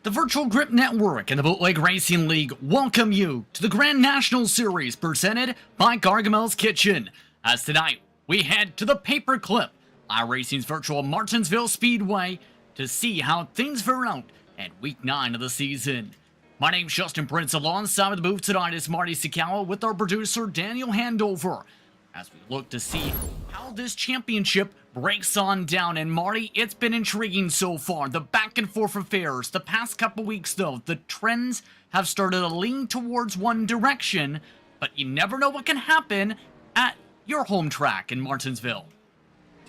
The Virtual Grip Network and the Bootleg Racing League welcome you to the Grand National Series presented by Gargamel's Kitchen. As tonight, we head to the Paperclip, iRacing's virtual Martinsville Speedway, to see how things fare out at Week 9 of the season. My name's Justin Prince. Alongside the booth tonight is Marty Sikawa with our producer Daniel Handover, as we look to see how this championship breaks on down. And Marty, it's been intriguing so far. The back and forth affairs. The past couple weeks, though, the trends have started to lean towards one direction, but you never know what can happen at your home track in Martinsville.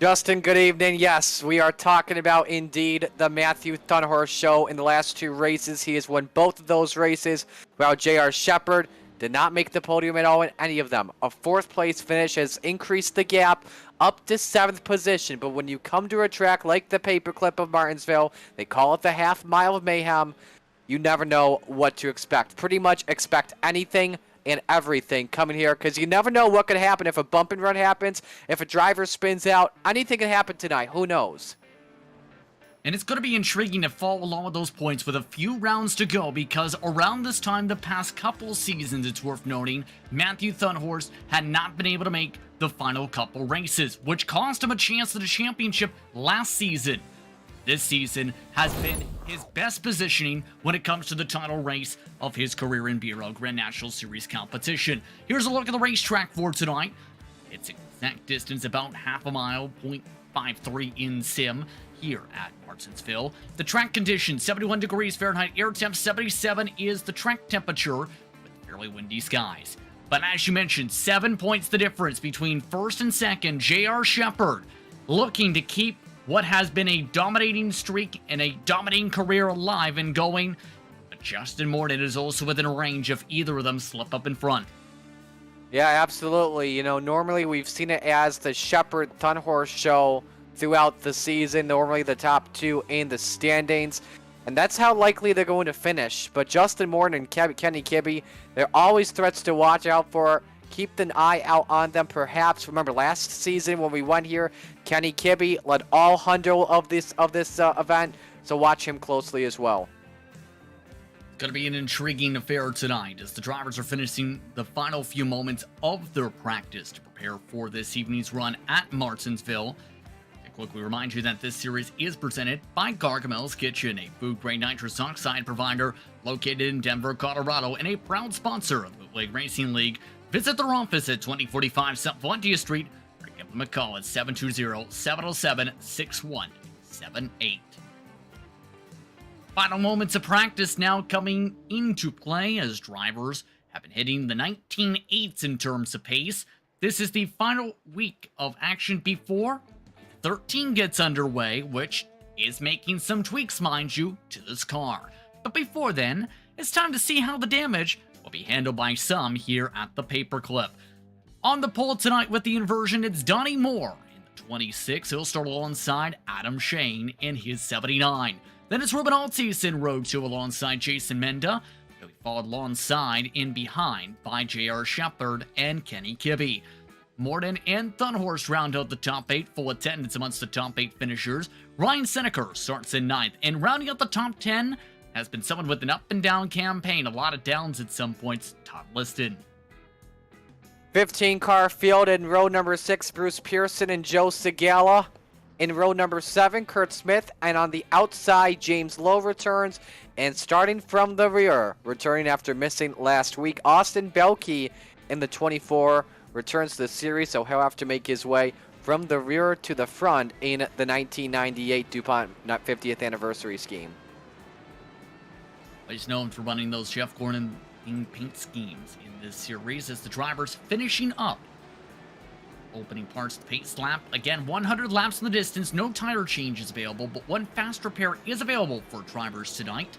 Justin, good evening. Yes, we are talking about, indeed, the Matthew Thunhorse show. In the last two races, he has won both of those races, while J.R. Shepard did not make the podium at all in any of them. A fourth-place finish has increased the gap up to 7th position, but when you come to a track like the Paperclip of Martinsville, they call it the Half Mile of Mayhem, you never know what to expect. Pretty much expect anything and everything coming here, because you never know what could happen if a bump and run happens, if a driver spins out. Anything can happen tonight. Who knows? And it's going to be intriguing to follow along with those points with a few rounds to go, because around this time the past couple seasons, it's worth noting, Matthew Thunhorse had not been able to make the final couple races, which cost him a chance at a championship last season. This season has been his best positioning when it comes to the title race of his career in BRL Grand National Series competition. Here's a look at the racetrack for tonight. It's exact distance about half a mile, 0.53 in sim here at Martinsville. The track conditions, 71 degrees Fahrenheit, air temp 77 is the track temperature with fairly windy skies. But as you mentioned, 7 points the difference between first and second. J.R. Shepard looking to keep what has been a dominating streak and a dominating career alive and going. But Justin Moore is also within a range of either of them slip up in front. Yeah, absolutely. You know, normally we've seen it as the Shepard-Thunhorse show throughout the season, normally the top two in the standings, and that's how likely they're going to finish. But Justin Moore and Kenny Kibbe, they're always threats to watch out for. Keep an eye out on them. Perhaps remember last season when we went here, Kenny Kibbe led all 100 of this event, so watch him closely as well. Going to be an intriguing affair tonight as the drivers are finishing the final few moments of their practice to prepare for this evening's run at Martinsville. Quickly remind you that this series is presented by Gargamel's Kitchen, a food-grade nitrous oxide provider located in Denver, Colorado, and a proud sponsor of the Bootleg Racing League. Visit their office at 2045 South Valentia Street or give them a call at 720-707-6178. Final moments of practice now coming into play as drivers have been hitting the 19/8 in terms of pace. This is the final week of action before 13 gets underway, which is making some tweaks, mind you, to this car. But before then, it's time to see how the damage will be handled by some here at the Paperclip. On the pole tonight with the inversion, it's Donnie Moore in the 26. He'll start alongside Adam Shane in his 79. Then it's Ruben Altis in row 2 alongside Jason Menda. He'll be followed alongside in behind by J.R. Shepard and Kenny Kibbe. Morden and Thunhorse round out the top 8, full attendance amongst the top 8 finishers. Ryan Seneker starts in 9th, and rounding out the top 10 has been someone with an up-and-down campaign, a lot of downs at some points, Todd Liston. 15-car field in row number 6, Bruce Pearson and Joe Segala. In row number 7, Kurt Smith, and on the outside, James Lowe returns. And starting from the rear, returning after missing last week, Austin Belkey in the 24 returns to the series, so he'll have to make his way from the rear to the front in the 1998 DuPont 50th anniversary scheme. He's known for running those Jeff Gordon paint schemes in this series as the drivers finishing up opening parts of the pace lap. Again, 100 laps in the distance, no tire changes available, but one fast repair is available for drivers tonight.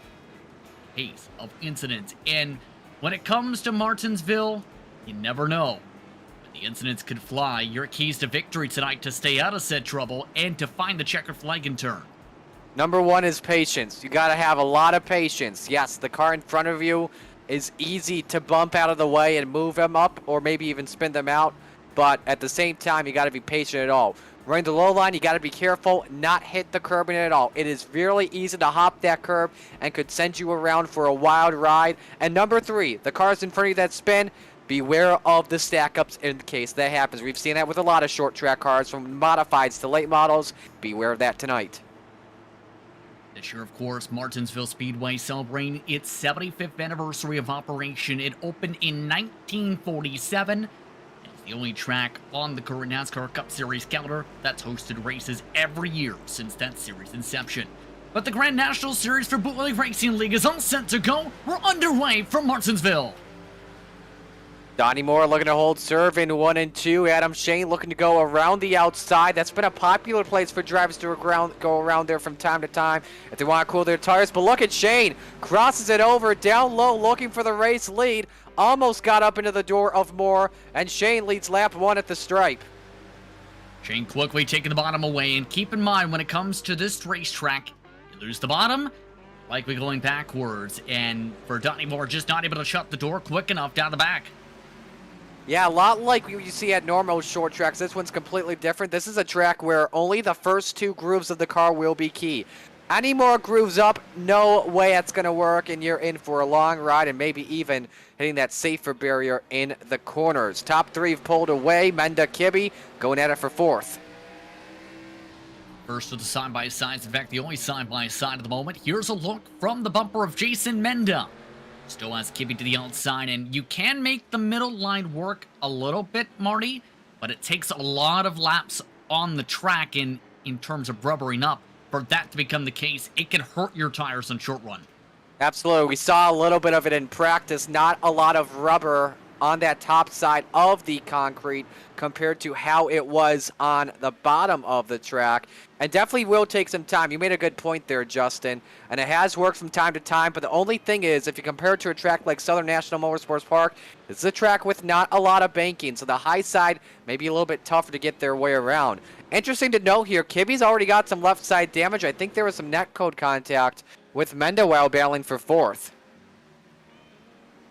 Pace of incidents, and when it comes to Martinsville, you never know. The incidents could fly. Your keys to victory tonight to stay out of said trouble and to find the checkered flag in turn. Number one is patience. You got to have a lot of patience. Yes, the car in front of you is easy to bump out of the way and move them up or maybe even spin them out. But at the same time, you got to be patient at all. Running the low line, you got to be careful, not hit the curbing at all. It is really easy to hop that curb and could send you around for a wild ride. And number 3, the cars in front of you that spin, beware of the stack-ups in case that happens. We've seen that with a lot of short track cars, from modifieds to late models. Beware of that tonight. This year, of course, Martinsville Speedway celebrating its 75th anniversary of operation. It opened in 1947. It's the only track on the current NASCAR Cup Series calendar that's hosted races every year since that series' inception. But the Grand National Series for Bootleg Racing League is all set to go. We're underway from Martinsville. Donnie Moore looking to hold serve in 1 and 2. Adam Shane looking to go around the outside. That's been a popular place for drivers to go around there from time to time if they want to cool their tires. But look at Shane. Crosses it over down low, looking for the race lead. Almost got up into the door of Moore, and Shane leads lap 1 at the stripe. Shane quickly taking the bottom away, and keep in mind when it comes to this racetrack, you lose the bottom, likely going backwards. And for Donnie Moore, just not able to shut the door quick enough down the back. Yeah, a lot like you see at normal short tracks. This one's completely different. This is a track where only the first 2 grooves of the car will be key. Any more grooves up, no way that's going to work, and you're in for a long ride and maybe even hitting that safer barrier in the corners. Top 3 have pulled away. Menda, Kibbe going at it for 4th. First of the side-by-sides, in fact, the only side-by-side at the moment. Here's a look from the bumper of Jason Menda. Still has Kibbe to the outside, and you can make the middle line work a little bit, Marty, but it takes a lot of laps on the track in terms of rubbering up. For that to become the case, it can hurt your tires on short run. Absolutely. We saw a little bit of it in practice. Not a lot of rubber on that top side of the concrete compared to how it was on the bottom of the track. And definitely will take some time. You made a good point there, Justin. And it has worked from time to time. But the only thing is, if you compare it to a track like Southern National Motorsports Park, it's a track with not a lot of banking. So the high side may be a little bit tougher to get their way around. Interesting to note here, Kibbe's already got some left side damage. I think there was some net code contact with Menda while battling for 4th.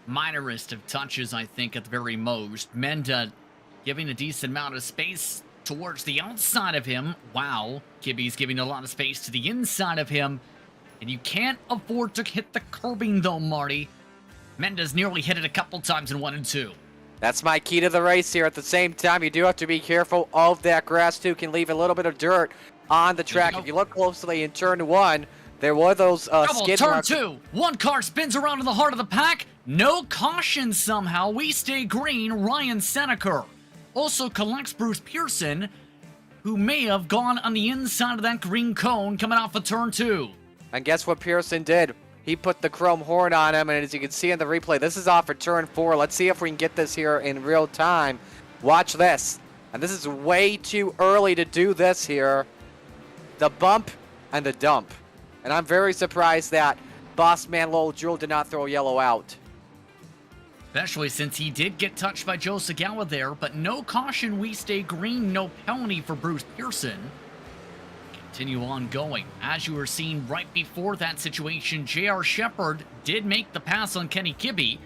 Minorist of touches, I think, at the very most. Menda giving a decent amount of space towards the outside of him. Wow, Kibbe's giving a lot of space to the inside of him. And you can't afford to hit the curbing, though, Marty. Menda's nearly hit it a couple times in 1 and 2. That's my key to the race here. At the same time, you do have to be careful of that grass, too. Can leave a little bit of dirt on the track. If you look closely in turn 1, there were those skid turn marks. 2. One car spins around to the heart of the pack. No caution somehow. We stay green. Ryan Seneker also collects Bruce Pearson, who may have gone on the inside of that green cone coming off of turn 2. And guess what Pearson did? He put the chrome horn on him, and as you can see in the replay, this is off of turn 4. Let's see if we can get this here in real time. Watch this. And this is way too early to do this here. The bump and the dump. And I'm very surprised that boss man Lowell Jewell did not throw yellow out. Especially since he did get touched by Joe Sagawa there, but no caution, we stay green, no penalty for Bruce Pearson. Continue on going. As you were seeing right before that situation, J.R. Shepard did make the pass on Kenny Kibbe.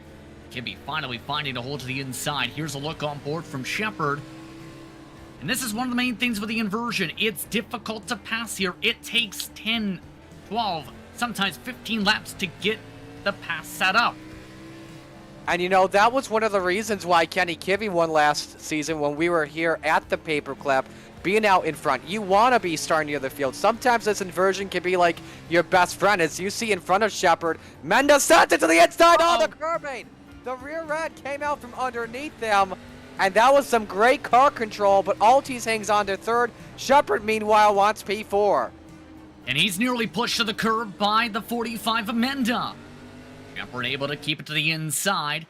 Kibbe finally finding a hole to the inside. Here's a look on board from Shepard. And this is one of the main things with the inversion. It's difficult to pass here. It takes 10, 12, sometimes 15 laps to get the pass set up. And you know, that was one of the reasons why Kenny Kibbe won last season when we were here at the Paperclip, being out in front. You want to be starting near the field. Sometimes this inversion can be like your best friend. As you see in front of Shepard, Menda sent it to the inside. Oh, the curbing. The rear end came out from underneath them. And that was some great car control, but Altis hangs on to 3rd. Shepard, meanwhile, wants P4. And he's nearly pushed to the curb by the 45 of Menda. Shepard able to keep it to the inside,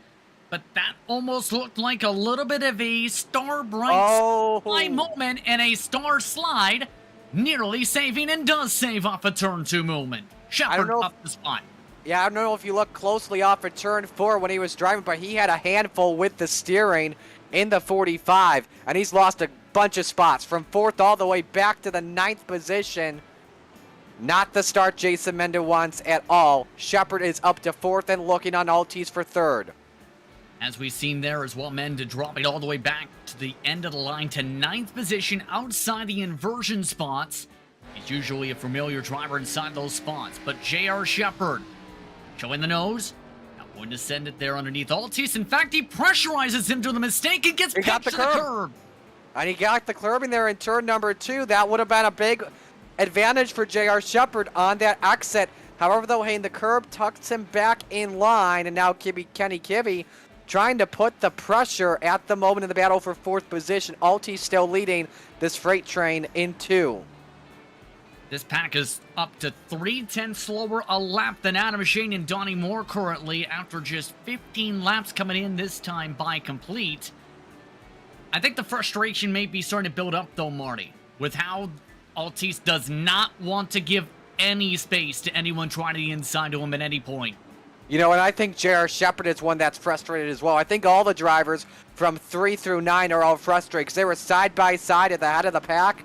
but that almost looked like a little bit of a star bright slide moment and a star slide, nearly saving and does save off a turn 2 movement. Shepard up the spot. Yeah, I don't know if you look closely off at turn 4 when he was driving, but he had a handful with the steering in the 45, and he's lost a bunch of spots from 4th all the way back to the 9th position. Not the start Jason Menda wants at all. Shepard is up to 4th and looking on Altis for 3rd. As we've seen there as well, Menda dropping all the way back to the end of the line to 9th position outside the inversion spots. He's usually a familiar driver inside those spots, but J.R. Shepherd showing the nose. Not going to send it there underneath Altis. In fact, he pressurizes him to the mistake and gets pitched to the curb. And he got the curbing there in turn number 2. That would have been a big advantage for J.R. Shepherd on that exit. However, though, Hayden, the curb tucks him back in line, and now Kenny Kibbe trying to put the pressure at the moment in the battle for 4th position. Altis still leading this freight train in 2. This pack is up to 3/10 slower a lap than Adam Shane and Donnie Moore currently after just 15 laps coming in this time by complete. I think the frustration may be starting to build up though, Marty, with how Altis does not want to give any space to anyone trying to get inside to him at any point. You know, and I think J.R. Shepherd is one that's frustrated as well. I think all the drivers from 3 through 9 are all frustrated because they were side by side at the head of the pack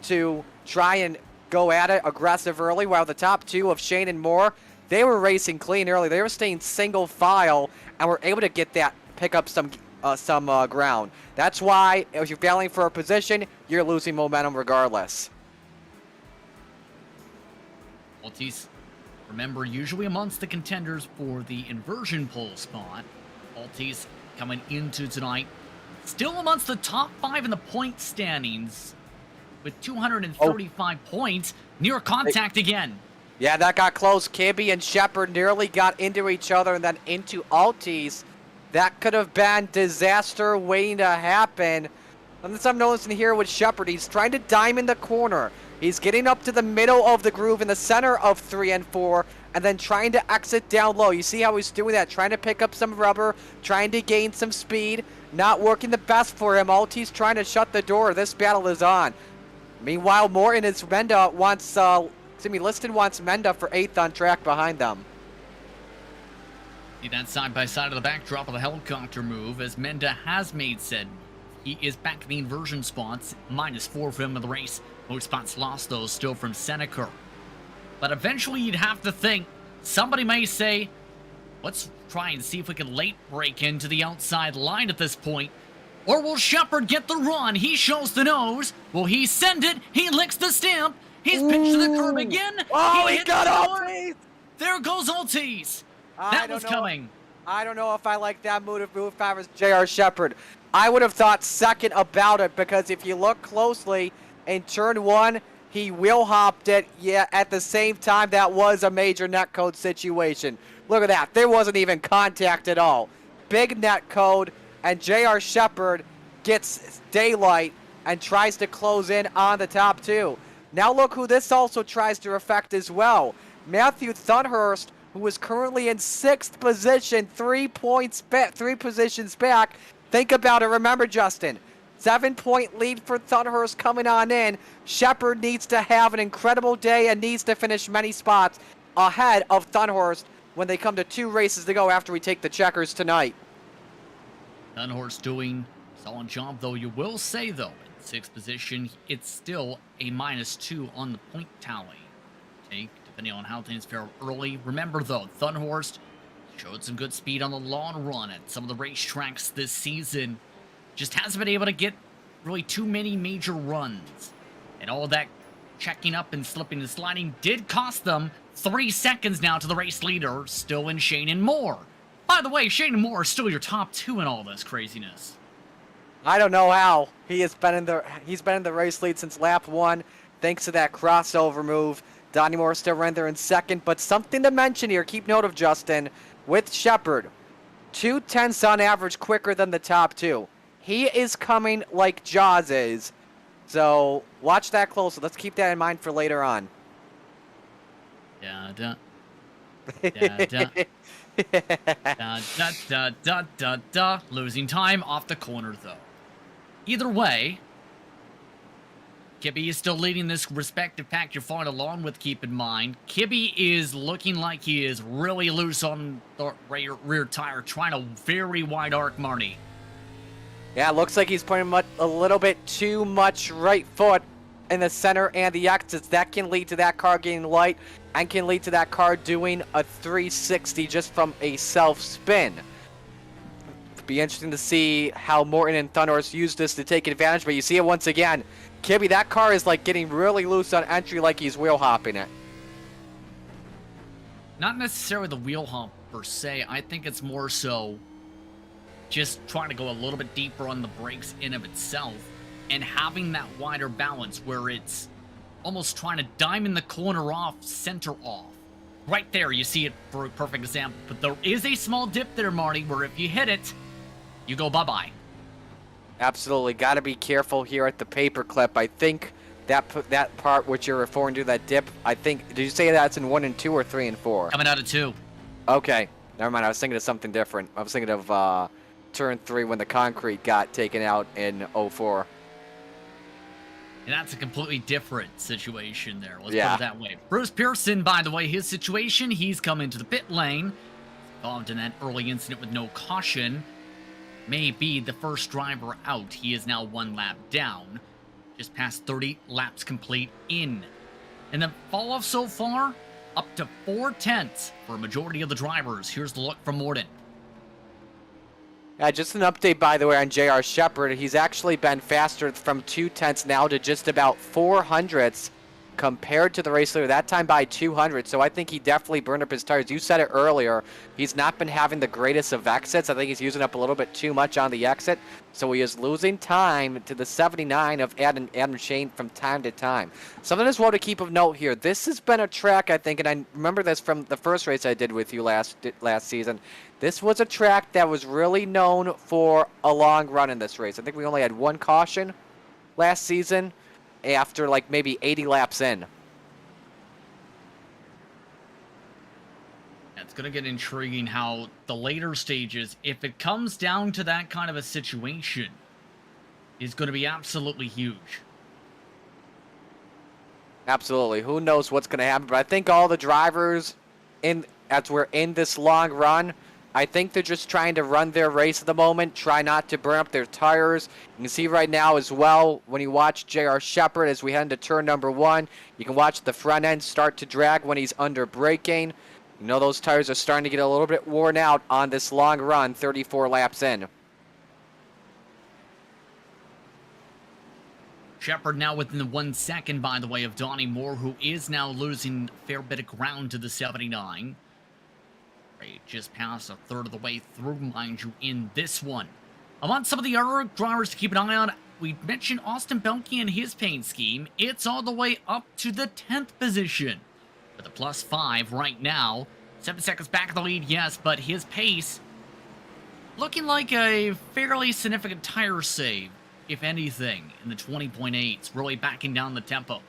to try and go at it aggressive early, while the top 2 of Shane and Moore, they were racing clean early. They were staying single file and were able to get that, pick up some ground. That's why if you're battling for a position, you're losing momentum regardless. Altis, remember, usually amongst the contenders for the inversion pole spot. Altis coming into tonight, still amongst the top 5 in the point standings with 235 points, near contact again. Yeah, that got close. Kibbe and Shepherd nearly got into each other and then into Altis. That could have been disaster waiting to happen. And this I'm noticing here with Shepherd. He's trying to diamond the corner. He's getting up to the middle of the groove in the center of 3 and 4, and then trying to exit down low. You see how he's doing that, trying to pick up some rubber, trying to gain some speed. Not working the best for him. Altis trying to shut the door. This battle is on. Meanwhile, Liston wants Menda for 8th on track behind them. See that side by side of the backdrop of the helicopter move as Menda has made said move. He is back in the inversion spots, -4 for him in the race. Most spots lost, though, still from Seneca. But eventually you'd have to think, somebody may say, let's try and see if we can late break into the outside line at this point. Or will Shepherd get the run? He shows the nose. Will he send it? He licks the stamp. He's pitched to the curb again. Oh, he got Altis! There goes Altis. That was coming. I don't know if I like that move if I was J.R. Shepherd. I would have thought second about it because if you look closely in turn 1, he wheel hopped it. Yeah, at the same time, that was a major netcode situation. Look at that. There wasn't even contact at all. Big netcode, and J.R. Shepherd gets daylight and tries to close in on the top 2. Now look who this also tries to affect as well. Matthew Thunhurst, who is currently in 6th position, 3 positions back. Think about it. Remember, Justin, 7-point lead for Thunhurst coming on in. Shepherd needs to have an incredible day and needs to finish many spots ahead of Thunhurst when they come to 2 races to go after we take the checkers tonight. Thunhurst doing a solid job, though. You will say, though, in 6th position, it's still a -2 on the point tally. Depending on how things fare early. Remember, though, Thunhurst showed some good speed on the long run at some of the racetracks this season. Just hasn't been able to get really too many major runs. And all that checking up and slipping and sliding did cost them 3 seconds now to the race leader, still in Shane and Moore. By the way, Shane and Moore are still your top 2 in all this craziness. I don't know how. He's been in the race lead since lap 1, thanks to that crossover move. Donnie Moore still ran there in 2nd, but something to mention here, keep note of, Justin, with Shepherd, 2/10 on average quicker than the top 2. He is coming like Jaws is, so watch that closely. Let's keep that in mind for later on. Da da da da da da da da da. Losing time off the corner, though. Either way, Kibbe is still leading this respective pack you're following along with, keep in mind. Kibbe is looking like he is really loose on the rear tire, trying a very wide arc, Marty. Yeah, looks like he's putting a little bit too much right foot in the center and the exits. That can lead to that car getting light and can lead to that car doing a 360 just from a self-spin. Be interesting to see how Morton and Thunderhorse use this to take advantage, but you see it once again. Kibby, that car is like getting really loose on entry, like he's wheel hopping it. Not necessarily the wheel hump per se. I think it's more so just trying to go a little bit deeper on the brakes in of itself and having that wider balance where it's almost trying to diamond the corner off, center off. Right there, you see it for a perfect example. But there is a small dip there, Marty, where if you hit it, you go bye-bye. Absolutely. Got to be careful here at the paperclip. I think that part which you're referring to, that dip, I think, did you say that's in 1 and 2 or 3 and 4? Coming out of 2. Okay. Never mind. I was thinking of something different. I was thinking of turn 3 when the concrete got taken out in 04. And that's a completely different situation there. Let's put Yeah. it that way. Bruce Pearson, by the way, his situation, he's come into the pit lane. Involved in that early incident with no caution. May be the first driver out. He is now 1 lap down. Just past 30 laps complete in. And the fall off so far, up to 4/10 for a majority of the drivers. Here's the look from Morton. Just an update, by the way, on J.R. Shepard. He's actually been faster from 2/10 now to just about 400ths compared to the race leader, that time by 200. So I think he definitely burned up his tires. You said it earlier. He's not been having the greatest of exits. I think he's using up a little bit too much on the exit. So he is losing time to the 79 of Adam Shane from time to time. Something as well to keep of note here. This has been a track, I think, and I remember this from the first race I did with you last season. This was a track that was really known for a long run in this race. I think we only had 1 caution last season after like maybe 80 laps in. It's going to get intriguing how the later stages, if it comes down to that kind of a situation, is going to be absolutely huge. Absolutely. Who knows what's going to happen, but I think all the drivers as we're in this long run, I think they're just trying to run their race at the moment, try not to burn up their tires. You can see right now as well, when you watch J.R. Shepard as we head into turn number 1, you can watch the front end start to drag when he's under braking. You know those tires are starting to get a little bit worn out on this long run, 34 laps in. Shepard now within the 1 second, by the way, of Donnie Moore, who is now losing a fair bit of ground to the 79. Right, just past a third of the way through, mind you, in this one. I want some of the other drivers to keep an eye on. We mentioned Austin Belke and his paint scheme. It's all the way up to the 10th position. With a +5 right now. 7 seconds back of the lead, yes, but his pace looking like a fairly significant tire save, if anything, in the 20.8s, really backing down the tempo.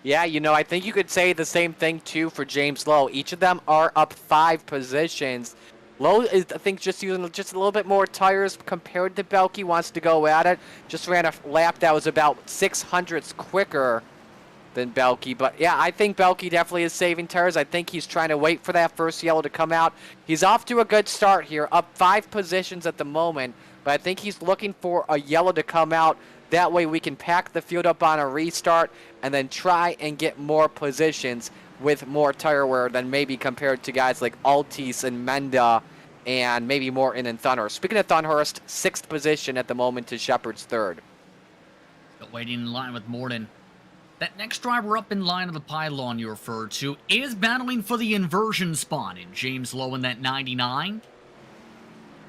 Yeah, you know, I think you could say the same thing, too, for James Lowe. Each of them are up 5 positions. Lowe is, I think, just using just a little bit more tires compared to Belke, wants to go at it. Just ran a lap that was about 600ths quicker than Belke. But, yeah, I think Belke definitely is saving tires. I think he's trying to wait for that first yellow to come out. He's off to a good start here, up 5 positions at the moment. But I think he's looking for a yellow to come out. That way we can pack the field up on a restart and then try and get more positions with more tire wear than maybe compared to guys like Altis and Menda and maybe Morton and Thunderhorst. Speaking of Thunderhorst, 6th position at the moment to Shepard's 3rd. Still waiting in line with Morton. That next driver up in line of the pylon you referred to is battling for the inversion spot in James Lowe in that 99.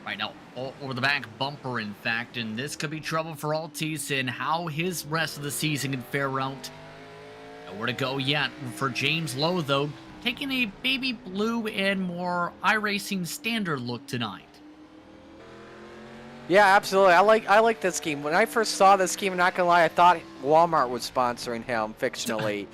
Right now, over the back bumper, in fact, and this could be trouble for Altis and how his rest of the season can fare out. Nowhere to go yet for James Lowe, though, taking a baby blue and more iRacing standard look tonight. Yeah, absolutely. I like this scheme. When I first saw this scheme, I'm not gonna lie, I thought Walmart was sponsoring him fictionally,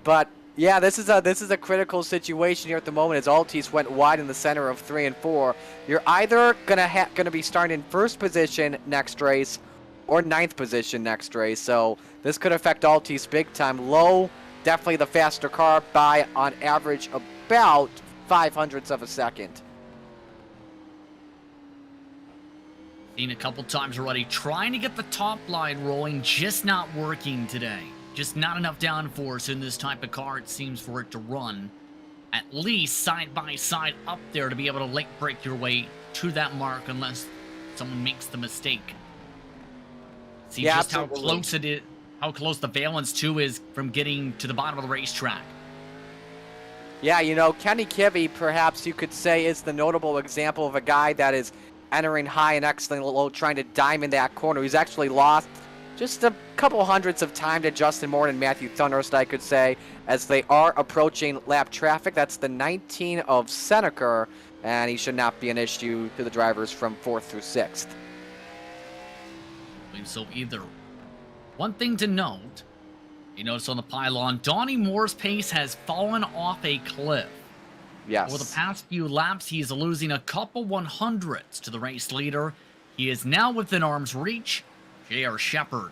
but yeah, this is a critical situation here at the moment as Altis went wide in the center of 3 and 4. You're either gonna be starting in 1st position next race or 9th position next race, so this could affect Altis big time. Low, definitely the faster car by on average about 0.05 of a second. Seen a couple times already, trying to get the top line rolling, just not working today. Just not enough downforce in this type of car, it seems, for it to run at least side by side up there to be able to late break your way to that mark, unless someone makes the mistake. See Yeah, just absolutely. how close it is, how close the Valence 2 is from getting to the bottom of the racetrack. Yeah, you know, Kenny Kibbe, perhaps you could say, is the notable example of a guy that is entering high and exiting low, trying to diamond that corner. He's actually lost just a couple hundredths of time to Justin Moore and Matthew Thunderst, I could say, as they are approaching lap traffic. That's the 19 of Seneca, and he should not be an issue to the drivers from 4th through 6th. So either. One thing to note, you notice on the pylon, Donnie Moore's pace has fallen off a cliff. Yes. Over the past few laps, he's losing a couple 100ths to the race leader. He is now within arm's reach, J.R. Shepherd.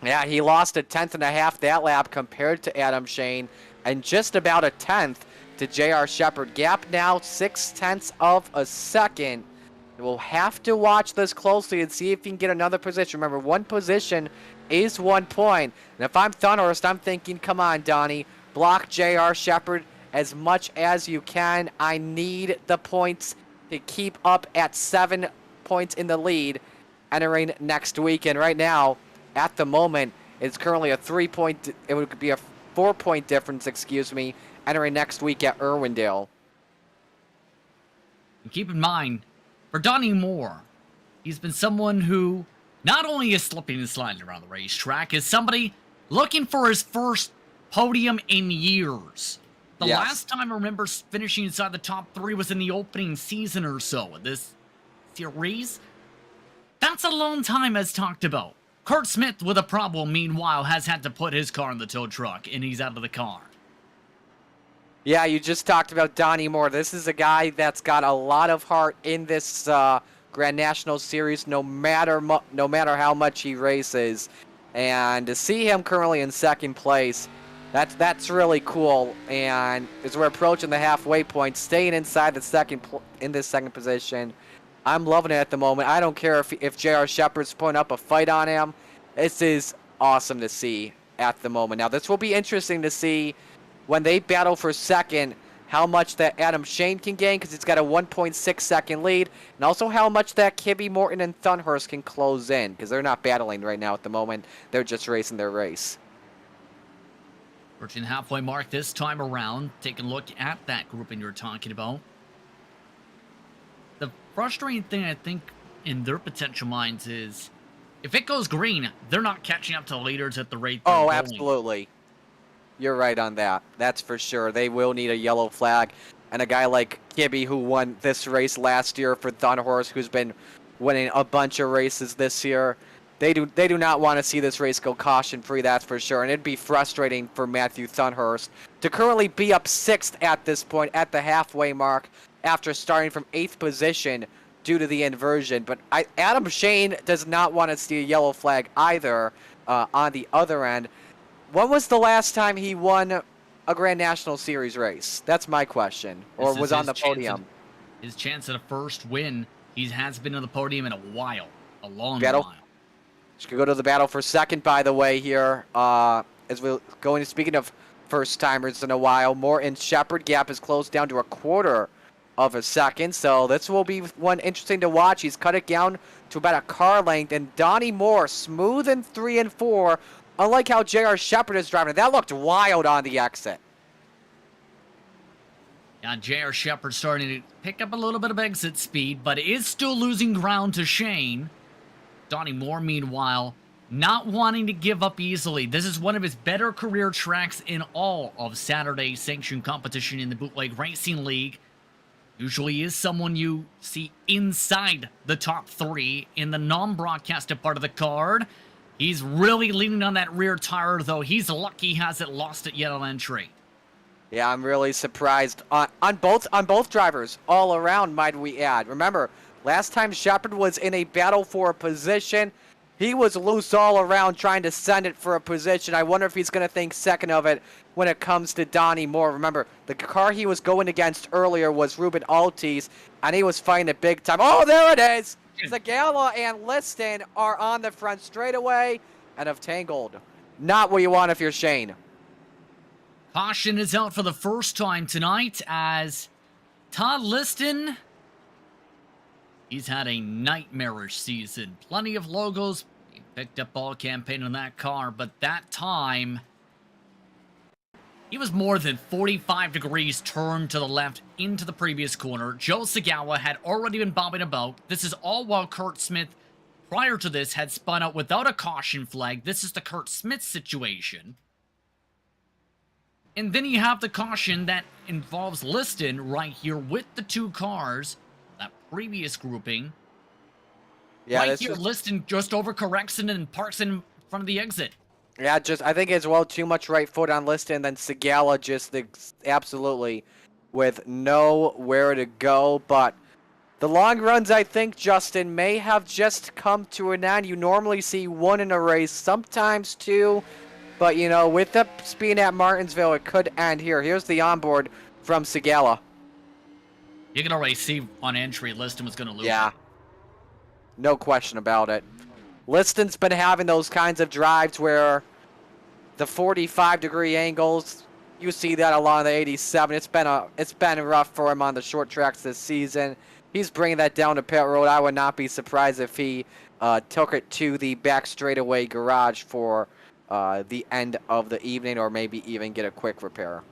Yeah, he lost a 10.5 that lap compared to Adam Shane, and just about a 10th to J.R. Shepherd. Gap now 0.6 of a second. We'll have to watch this closely and see if he can get another position. Remember, one position is 1 point. And if I'm Thunderhurst, I'm thinking, come on, Donnie, block J.R. Shepherd as much as you can. I need the points to keep up at 7 points in the lead entering next week. And right now, at the moment, it's currently a 3-point, it would be a 4-point difference, entering next week at Irwindale. And keep in mind, for Donnie Moore, he's been someone who not only is slipping and sliding around the racetrack, is somebody looking for his first podium in years. The Yes. last time I remember finishing inside the top 3 was in the opening season or so of this series. That's a long time as talked about. Kurt Smith, with a problem, meanwhile, has had to put his car in the tow truck, and he's out of the car. Yeah, you just talked about Donnie Moore. This is a guy that's got a lot of heart in this Grand National Series, no matter how much he races. And to see him currently in 2nd place, that's really cool. And as we're approaching the halfway point, staying inside the in this second position, I'm loving it at the moment. I don't care if J.R. Shepherd's putting up a fight on him. This is awesome to see at the moment. Now, this will be interesting to see when they battle for 2nd, how much that Adam Shane can gain, because he's got a 1.6 second lead, and also how much that Kibbe, Morton, and Thunderhurst can close in, because they're not battling right now at the moment. They're just racing their race. Approaching the halfway mark this time around, taking a look at that grouping you're talking about. The frustrating thing, I think, in their potential minds is, if it goes green, they're not catching up to the leaders at the rate they're going. Absolutely. You're right on that. That's for sure. They will need a yellow flag. And a guy like Kibbe, who won this race last year for Thunderhorse, who's been winning a bunch of races this year, they do not want to see this race go caution-free, that's for sure. And it'd be frustrating for Matthew Thunderhurst to currently be up 6th at this point at the halfway mark after starting from 8th position due to the inversion. But Adam Shane does not want to see a yellow flag either on the other end. When was the last time he won a Grand National Series race? That's my question. Or was on the podium. His chance at a first win. He has been on the podium in a while. A long while. Just go to the battle for 2nd, by the way, here. As we're going, speaking of first-timers in a while, Moore and Shepherd gap is closed down to a 1/4 of a second. So this will be one interesting to watch. He's cut it down to about a car length. And Donnie Moore, smooth in 3 and 4. Unlike how J.R. Shepherd is driving. That looked wild on the exit. Yeah, J.R. Shepherd starting to pick up a little bit of exit speed, but is still losing ground to Shane. Donnie Moore, meanwhile, not wanting to give up easily. This is one of his better career tracks in all of Saturday's sanctioned competition in the Bootleg Racing League. Usually is someone you see inside the top 3 in the non-broadcasted part of the card. He's really leaning on that rear tire, though. He's lucky he hasn't lost it yet on entry. Yeah, I'm really surprised on both drivers all around, might we add. Remember, last time Shepherd was in a battle for a position, he was loose all around trying to send it for a position. I wonder if he's going to think second of it when it comes to Donnie Moore. Remember, the car he was going against earlier was Ruben Altis, and he was fighting it big time. Oh, there it is! Zagala and Liston are on the front straightaway and have tangled. Not what you want if you're Shane. Caution is out for the first time tonight as Todd Liston He's had a nightmarish season. Plenty of logos. He picked up all campaign on that car, but that time he was more than 45 degrees turned to the left into the previous corner. Joe Sagawa had already been bobbing about. This is all while Kurt Smith, prior to this, had spun out without a caution flag. This is the Kurt Smith situation. And then you have the caution that involves Liston right here with the two cars. That previous grouping. Yeah, right here, Liston just overcorrects and parks in front of the exit. Yeah, I think as well too much right foot on Liston, then Segala just absolutely with nowhere to go. But the long runs, I think, Justin, may have just come to an end. You normally see one in a race, sometimes two. But, you know, with the speed at Martinsville, it could end here. Here's the onboard from Segala. You can already see on entry, Liston was going to lose. Yeah, no question about it. Liston's been having those kinds of drives where the 45-degree angles, you see that along the 87. It's been rough for him on the short tracks this season. He's bringing that down to pit road. I would not be surprised if he took it to the back straightaway garage for the end of the evening, or maybe even get a quick repair.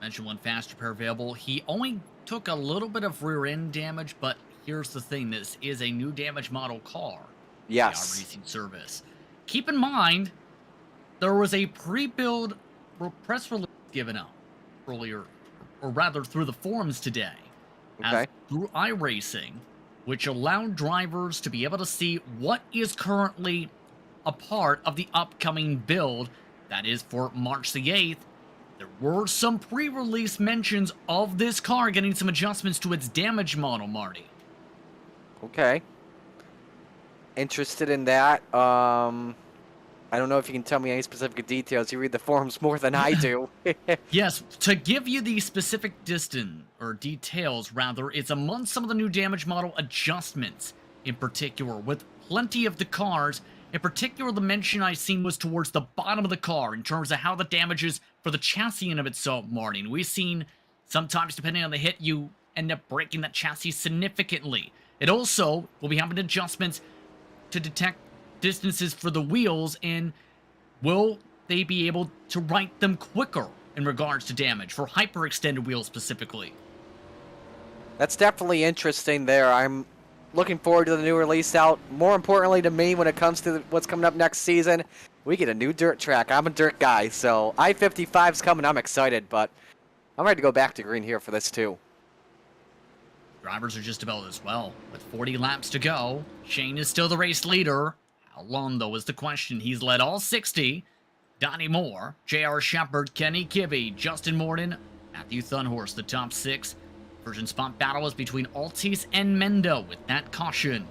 Mentioned one fast repair available. He only took a little bit of rear end damage, but here's the thing. This is a new damage model car. Yes. Racing service. Keep in mind, there was a pre-build press release given out earlier, or rather through the forums today, Okay. through iRacing, which allowed drivers to be able to see what is currently a part of the upcoming build that is for March the 8th. There were some pre-release mentions of this car getting some adjustments to its damage model, Marty. Okay. Interested in that. I don't know if you can tell me any specific details. You read the forums more than I do. Yes, to give you the specific details, rather, it's among some of the new damage model adjustments in particular, with plenty of the cars. In particular, the mention I seen was towards the bottom of the car in terms of how the damage is for the chassis in of itself, Marty. And we've seen sometimes, depending on the hit, you end up breaking that chassis significantly. It also will be having adjustments to detect distances for the wheels, and will they be able to write them quicker in regards to damage for hyperextended wheels specifically? That's definitely interesting there. I'm looking forward to the new release out. More importantly to me, when it comes to what's coming up next season, we get a new dirt track. I'm a dirt guy, so I-55's coming. I'm excited, but I'm ready to go back to green here for this too. Drivers are just about as well. With 40 laps to go, Shane is still the race leader. How long, though, is the question. He's led all 60. Donnie Moore, J.R. Shepard, Kenny Kibbe, Justin Morden, Matthew Thunhorse, the top 6. Virgin spot battle is between Altis and Mendo with that caution.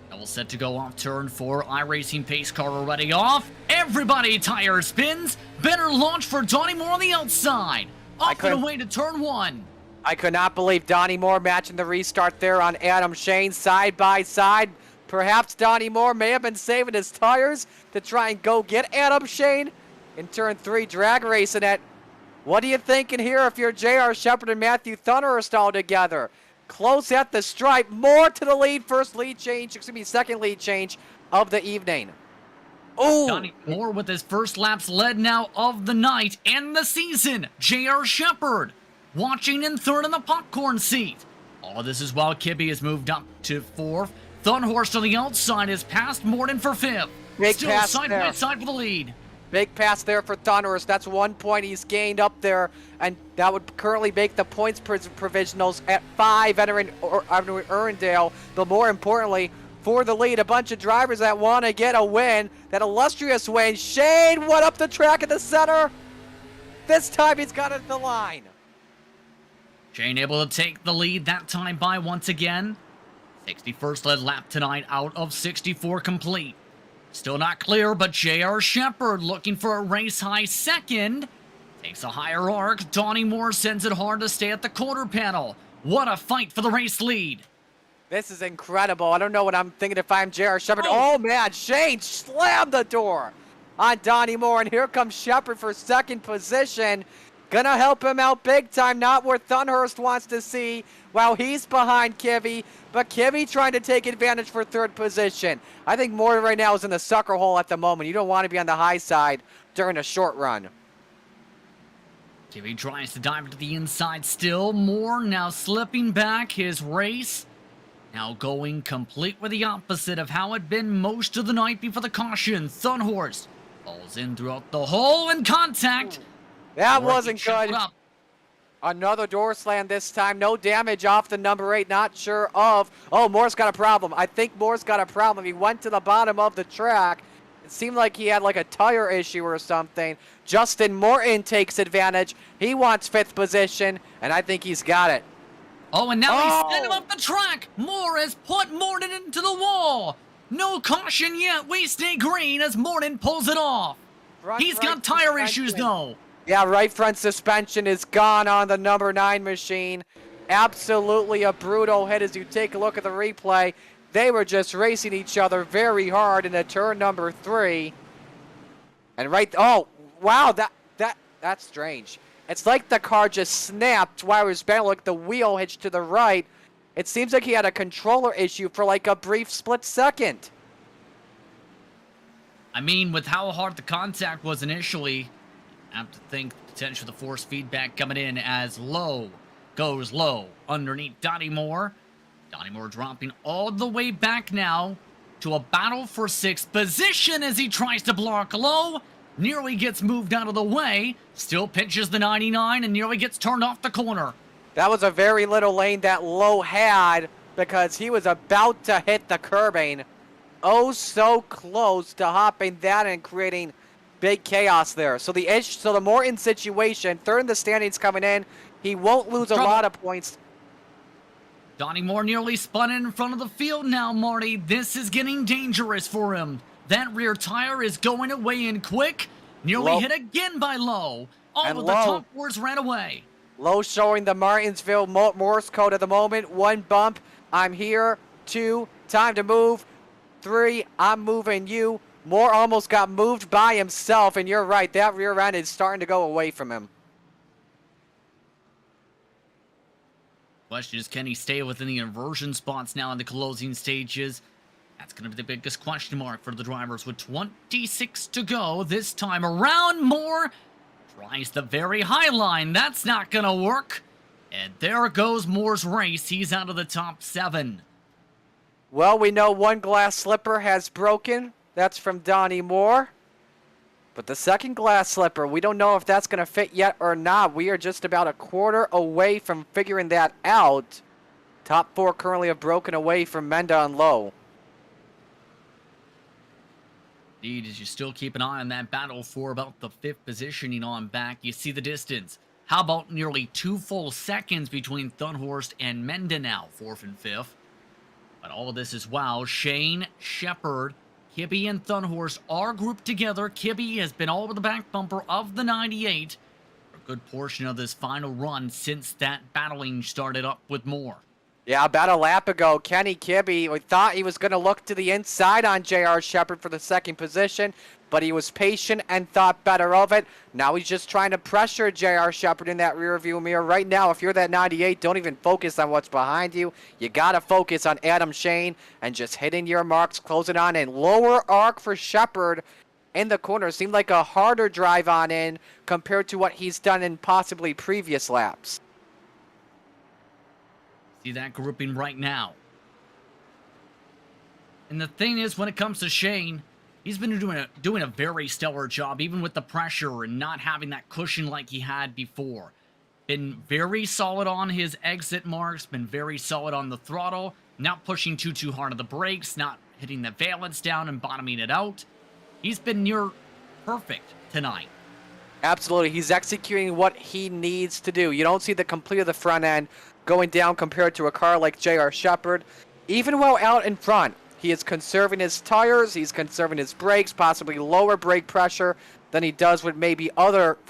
Double set to go off turn 4. iRacing pace car already off. Everybody tire spins. Better launch for Donnie Moore on the outside. Off and away to turn 1. I could not believe Donnie Moore matching the restart there on Adam Shane side by side. Perhaps Donnie Moore may have been saving his tires to try and go get Adam Shane in turn 3, drag racing it. What are you thinking here if you're J.R. Shepard and Matthew Thunhurst all together? Close at the stripe. Moore to the lead. Second lead change of the evening. Oh, Donnie Moore with his first laps led now of the night and the season. J.R. Shepard watching in third in the popcorn seat. All of this is while Kibbe has moved up to 4th. Thunhorst on the outside has passed Morden for 5th. Big Still pass side there. by side for the lead. Big pass there for Thunhurst. That's 1 point he's gained up there, and that would currently make the points provisionals at 5 entering Irwindale. But more importantly, for the lead, a bunch of drivers that want to get a win, that illustrious win. Shane went up the track at the center. This time he's got it at the line. Shane able to take the lead that time by once again. 61st led lap tonight out of 64 complete. Still not clear, but J.R. Shepard looking for a race high second. Takes a higher arc. Donnie Moore sends it hard to stay at the quarter panel. What a fight for the race lead. This is incredible. I don't know what I'm thinking if I'm J.R. Shepard. Oh, man, Shane slammed the door on Donnie Moore, and here comes Shepard for second position. Gonna help him out big time, not what Thunhurst wants to see while he's behind Kibby, but Kibby trying to take advantage for third position. I think Moore right now is in the sucker hole at the moment. You don't want to be on the high side during a short run. Kibby tries to dive to the inside still. Moore now slipping back his race. Now going complete with the opposite of how it'd been most of the night before the caution. Thunhorse falls in throughout the hole and contact. That wasn't good. Another door slam this time. No damage off the number 8. Not sure of. Oh, Moore's got a problem. I think Moore's got a problem. He went to the bottom of the track. It seemed like he had like a tire issue or something. Justin Morton takes advantage. He wants 5th position, and I think he's got it. Oh, and now he's standing up the track. Moore has put Morton into the wall. No caution yet. We stay green as Morton pulls it off. He's got tire issues, though. Yeah, right front suspension is gone on the number 9 machine. Absolutely a brutal hit as you take a look at the replay. They were just racing each other very hard into turn number 3. And oh, wow, that's strange. It's like the car just snapped while it was battling, like the wheel hitched to the right. It seems like he had a controller issue for like a brief split second. I mean, with how hard the contact was initially, I have to think potentially the force feedback coming in as low goes low underneath Donnie Moore. Donnie Moore dropping all the way back now to a battle for 6th position as he tries to block low. Nearly gets moved out of the way. Still pinches the 99 and nearly gets turned off the corner. That was a very little lane that Lowe had because he was about to hit the curbing. Oh, so close to hopping that and creating big chaos there. So the Morton situation, 3rd in the standings coming in. He won't lose a lot of points. Donnie Moore nearly spun in front of the field now, Marty. This is getting dangerous for him. That rear tire is going away in quick. Nearly hit again by Lowe. All of the top fours ran away. Lowe showing the Martinsville Morse code at the moment. 1 bump, I'm here. 2, time to move. 3, I'm moving you. Moore almost got moved by himself, and you're right, that rear end is starting to go away from him. Question is, can he stay within the inversion spots now in the closing stages? That's going to be the biggest question mark for the drivers with 26 to go. This time around, Moore tries the very high line. That's not going to work. And there goes Moore's race. He's out of the top 7. Well, we know one glass slipper has broken. That's from Donnie Moore. But the second glass slipper, we don't know if that's going to fit yet or not. We are just about a quarter away from figuring that out. Top 4 currently have broken away from Menda and Lowe. Indeed, as you still keep an eye on that battle for about the 5th positioning on back, you see the distance. How about nearly 2 full seconds between Thunhorst and Menda now, 4th and 5th? But all of this is wow. Shane, Shepard, Kibby, and Thunhorst are grouped together. Kibby has been all over the back bumper of the 98 for a good portion of this final run since that battling started up with Moore. Yeah, about a lap ago, Kenny Kibby, we thought he was going to look to the inside on J.R. Shepard for the 2nd position, but he was patient and thought better of it. Now he's just trying to pressure J.R. Shepard in that rear view mirror. Right now, if you're that 98, don't even focus on what's behind you. You got to focus on Adam Shane and just hitting your marks, closing on in. Lower arc for Shepard in the corner. Seemed like a harder drive on in compared to what he's done in possibly previous laps. See that grouping right now. And the thing is, when it comes to Shane, he's been doing a very stellar job, even with the pressure and not having that cushion like he had before. Been very solid on his exit marks, been very solid on the throttle, not pushing too hard on the brakes, not hitting the valence down and bottoming it out. He's been near perfect tonight. Absolutely. He's executing what he needs to do. You don't see the complete of the front end going down compared to a car like J.R. Shepard. Even while out in front, he is conserving his tires, he's conserving his brakes, possibly lower brake pressure than he does with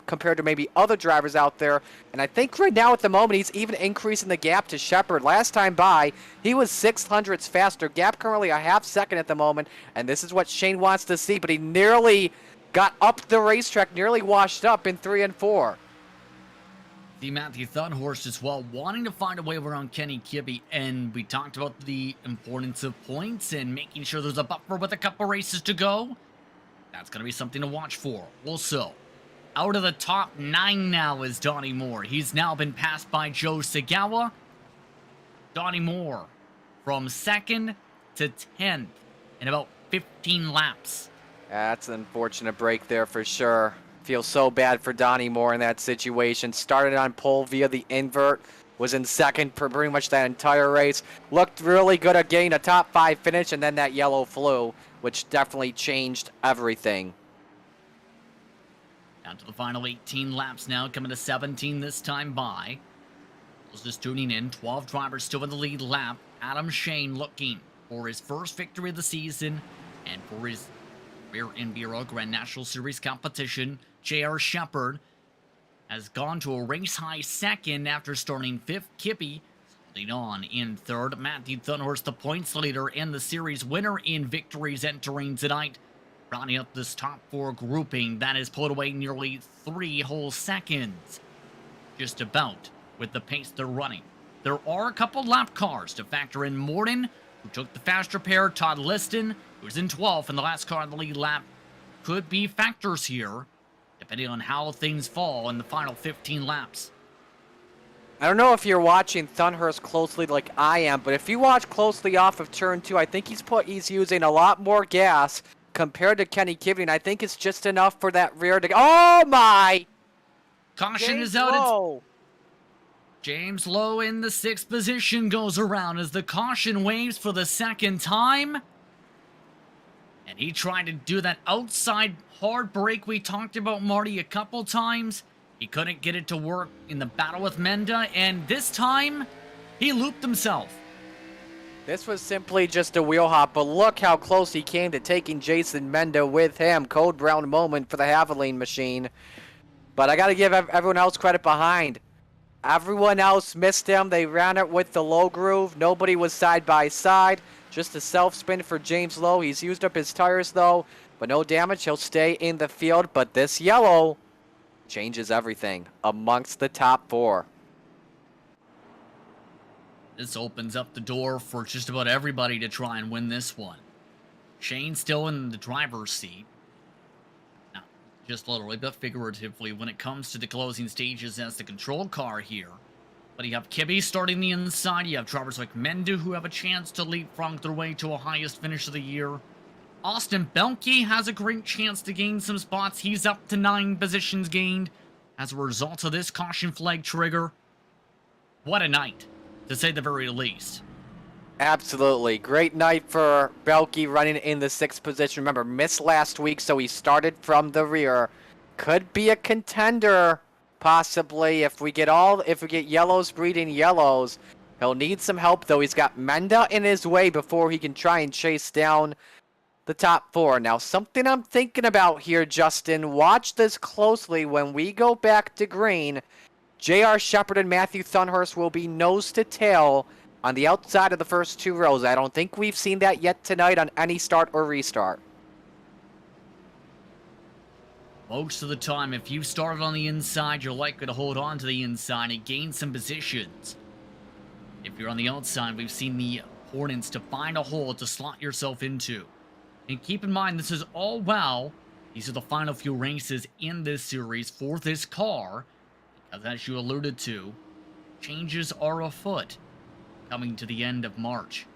compared to maybe other drivers out there. And I think right now at the moment, he's even increasing the gap to Shepard. Last time by, he was 600ths faster. Gap currently a half second at the moment, and this is what Shane wants to see, but he nearly got up the racetrack, nearly washed up in 3 and 4. The Matthew Thunhorst as well, wanting to find a way around Kenny Kibbe, and we talked about the importance of points and making sure there's a buffer with a couple races to go. That's going to be something to watch for. Also, out of the top 9 now is Donnie Moore. He's now been passed by Joe Sagawa. Donnie Moore from 2nd to 10th in about 15 laps. That's an unfortunate break there for sure. Feel so bad for Donnie Moore in that situation. Started on pole via the invert. Was in 2nd for pretty much that entire race. Looked really good at getting a top 5 finish, and then that yellow flew, which definitely changed everything. Down to the final 18 laps now, coming to 17 this time by. Just tuning in, 12 drivers still in the lead lap. Adam Shane looking for his first victory of the season and for his career in BRL Grand National Series competition. J.R. Shepard has gone to a race-high 2nd after starting 5th. Kibbe holding on in 3rd. Matthew Thunhorst, the points leader and the series winner in victories entering tonight. Rounding up this top 4 grouping, that has pulled away nearly 3 whole seconds. Just about with the pace they're running. There are a couple lap cars to factor in. Morden, who took the faster pair. Todd Liston, who's in 12th in the last car in the lead lap, could be factors here, depending on how things fall in the final 15 laps. I don't know if you're watching Thunhorst closely like I am, but if you watch closely off of turn 2, I think he's using a lot more gas compared to Kenny Kibbe, and I think it's just enough for that rear to... Oh my! Caution James is out. Lowe. James Lowe in the 6th position goes around as the caution waves for the 2nd time. And he tried to do that outside hard brake we talked about, Marty, a couple times. He couldn't get it to work in the battle with Menda, and this time, he looped himself. This was simply just a wheel hop, but look how close he came to taking Jason Menda with him. Code Brown moment for the Haviline machine. But I got to give everyone else credit behind. Everyone else missed him. They ran it with the low groove. Nobody was side by side. Just a self-spin for James Lowe. He's used up his tires, though, but no damage. He'll stay in the field, but this yellow changes everything amongst the top 4. This opens up the door for just about everybody to try and win this one. Shane still in the driver's seat. Now, just literally, but figuratively, when it comes to the closing stages as the control car here. But you have Kibbe starting the inside. You have drivers like Menda who have a chance to leapfrog their way to a highest finish of the year. Austin Belke has a great chance to gain some spots. He's up to 9 positions gained as a result of this caution flag trigger. What a night, to say the very least. Absolutely. Great night for Belke running in the 6th position. Remember, missed last week, so he started from the rear. Could be a contender, possibly, if we get yellows breeding yellows. He'll need some help, though. He's got Menda in his way before he can try and chase down the top 4. Now, something I'm thinking about here, Justin. Watch this closely. When we go back to green, J.R. Shepard and Matthew Thunhorst will be nose to tail on the outside of the first 2 rows. I don't think we've seen that yet tonight on any start or restart. Most of the time, if you started on the inside, you're likely to hold on to the inside and gain some positions. If you're on the outside, we've seen the importance to find a hole to slot yourself into. And keep in mind, this is all while these are the final few races in this series for this car. Because as you alluded to, changes are afoot coming to the end of March.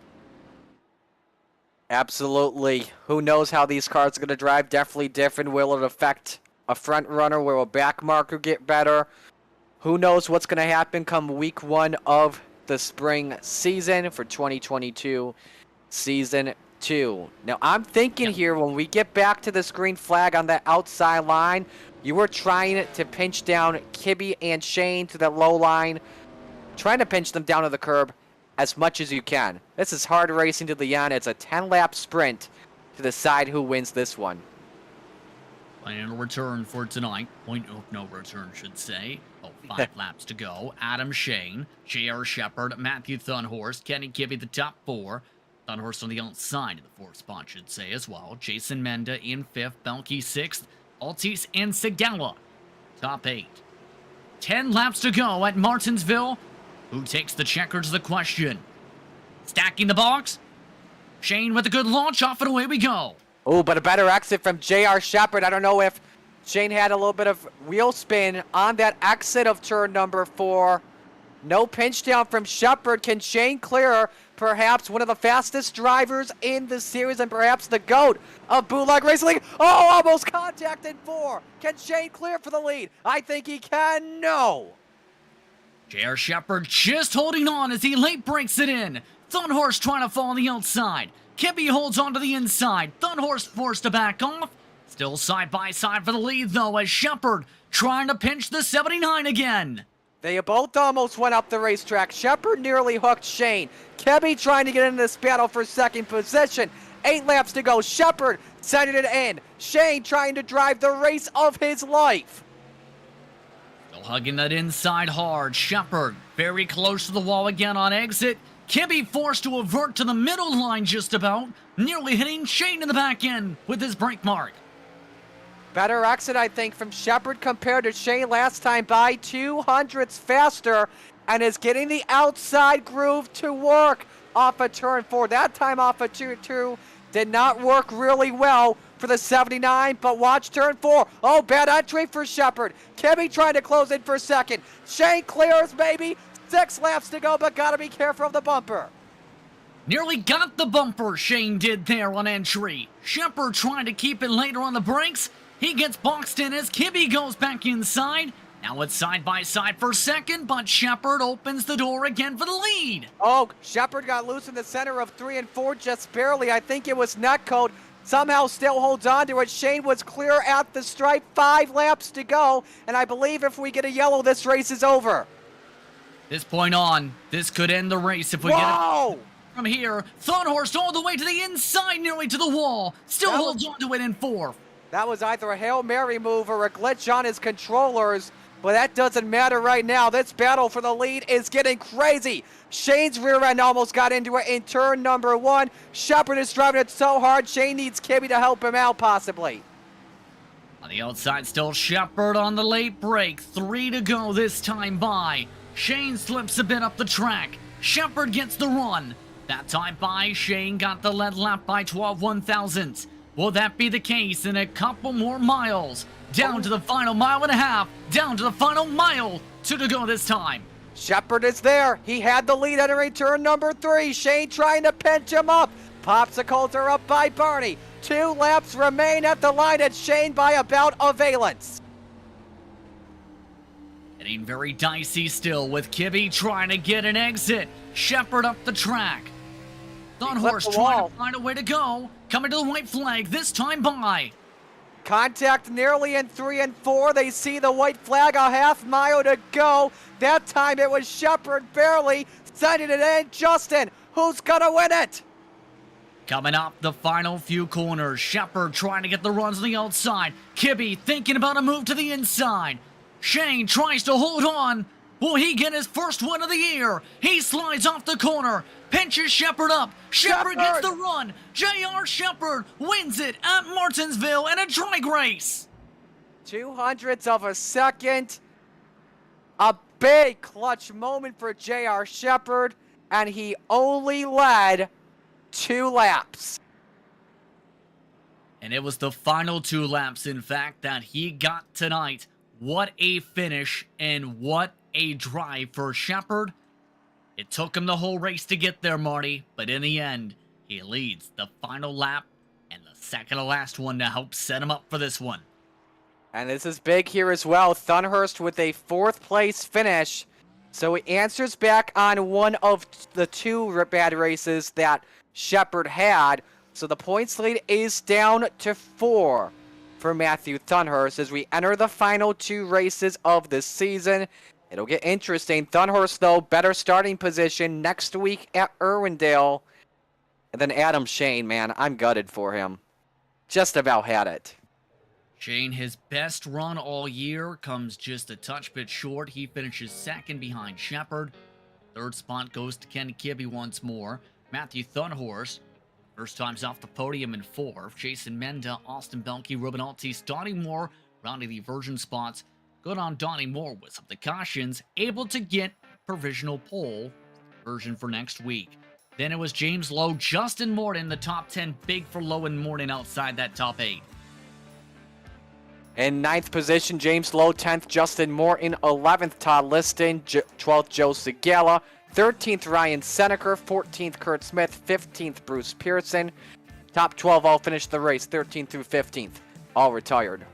Absolutely. Who knows how these cars are going to drive? Definitely different. Will it affect a front runner? Will a back marker get better? Who knows what's going to happen come week 1 of the spring season for 2022 season 2. Now, I'm thinking here, when we get back to this green flag on that outside line, you were trying to pinch down Kibbe and Shane to that low line, trying to pinch them down to the curb as much as you can. This is hard racing to the end. It's a 10-lap sprint to decide who wins this one. Final return for tonight. Point of no return, should say. 5 laps to go. Adam Shane, J.R. Shepard, Matthew Thunhorst, Kenny Kibbe, the top 4. Thunhorst on the outside of the 4th spot, should say, as well. Jason Menda in 5th, Belke 6th, Altis and Segala top 8. 10 laps to go at Martinsville. Who takes the checker to the question? Stacking the box. Shane with a good launch off, and away we go. Oh, but a better exit from J.R. Shepard. I don't know if Shane had a little bit of wheel spin on that exit of turn number 4. No pinch down from Shepard. Can Shane clear perhaps one of the fastest drivers in the series and perhaps the GOAT of Bootleg Racing? Oh, almost contact in 4. Can Shane clear for the lead? I think he can. No. J.R. Shepard just holding on as he late breaks it in. Thunhorse trying to fall on the outside. Kibbe holds on to the inside. Thunhorse forced to back off. Still side by side for the lead though, as Shepard trying to pinch the 79 again. They both almost went up the racetrack. Shepard nearly hooked Shane. Kibbe trying to get into this battle for second position. 8 laps to go. Shepard sending it in. Shane trying to drive the race of his life. Still hugging that inside hard. Shepard very close to the wall again on exit. Kibbe forced to avert to the middle line just about, nearly hitting Shane in the back end with his brake mark. Better exit, I think, from Shepard compared to Shane last time by 200ths faster, and is getting the outside groove to work off of turn 4. That time off of turn 2 did not work really well for the 79, but watch turn 4. Oh, bad entry for Shepard. Kibbe trying to close in for second. Shane clears, maybe. 6 laps to go, but gotta be careful of the bumper. Nearly got the bumper, Shane did there on entry. Shepard trying to keep it later on the brakes. He gets boxed in as Kibbe goes back inside. Now it's side by side for second, but Shepard opens the door again for the lead. Oh, Shepard got loose in the center of 3 and 4 just barely. I think it was netcode. Somehow still holds on to it. Shane was clear at the stripe. 5 laps to go, and I believe if we get a yellow, this race is over. This point on, this could end the race if we get it from here. Thunhorse all the way to the inside, nearly to the wall. Still holds on to it in 4th. That was either a Hail Mary move or a glitch on his controllers, but that doesn't matter right now. This battle for the lead is getting crazy. Shane's rear end almost got into it in turn number 1. Shepard is driving it so hard, Shane needs Kibbe to help him out possibly. On the outside still Shepard on the late break. 3 to go this time by. Shane slips a bit up the track. Shepard gets the run. That time by, Shane got the lead lap by 12 1/1000ths. Will that be the case in a couple more miles? Down to the final mile and a half. Down to the final mile. 2 to go this time. Shepard is there. He had the lead entering turn number 3. Shane trying to pinch him up. Popsicles are up by Barney. 2 laps remain at the line at Shane by about a valence. Getting very dicey still with Kibbe trying to get an exit. Shepard up the track. Thunhorse trying to find a way to go. Coming to the white flag this time by. Contact nearly in 3 and 4. They see the white flag, a half mile to go. That time it was Shepard barely sending it in. Justin, who's gonna win it? Coming up the final few corners. Shepard trying to get the runs on the outside. Kibbe thinking about a move to the inside. Shane tries to hold on. Will he get his first win of the year? He slides off the corner. Pinches Shepard up. Shepard gets the run. J.R. Shepard wins it at Martinsville in a drag race. 200ths of a second. A big clutch moment for J.R. Shepard, and he only led 2 laps. And it was the final 2 laps, in fact, that he got tonight. What a finish and what a drive for Shepard. It took him the whole race to get there, Marty, but in the end, he leads the final lap and the second to last one to help set him up for this one. And this is big here as well. Thunhurst with a 4th place finish. So he answers back on one of the 2 bad races that Shepard had. So the points lead is down to 4 for Matthew Thunhurst as we enter the final 2 races of the season. It'll get interesting. Thunhurst, though, better starting position next week at Irwindale. And then Adam Shane, man, I'm gutted for him. Just about had it. Shane, his best run all year, comes just a touch bit short. He finishes second behind Shepard. 3rd spot goes to Kenny Kibbe once more. Matthew Thunhorst, first time's off the podium in 4th. Jason Menda, Austin Belke, Ruben Altis, Donnie Moore, rounding the virgin spots. Good on Donnie Moore with some of the cautions, able to get provisional pole version for next week. Then it was James Lowe, Justin Morton in the top 10, big for Lowe and Morton outside that top 8. In 9th position, James Lowe. 10th, Justin Morton. 11th, Todd Liston. 12th, Joe Segala. 13th, Ryan Seneker. 14th, Kurt Smith. 15th, Bruce Pearson. Top 12 all finished the race, 13th through 15th. All retired.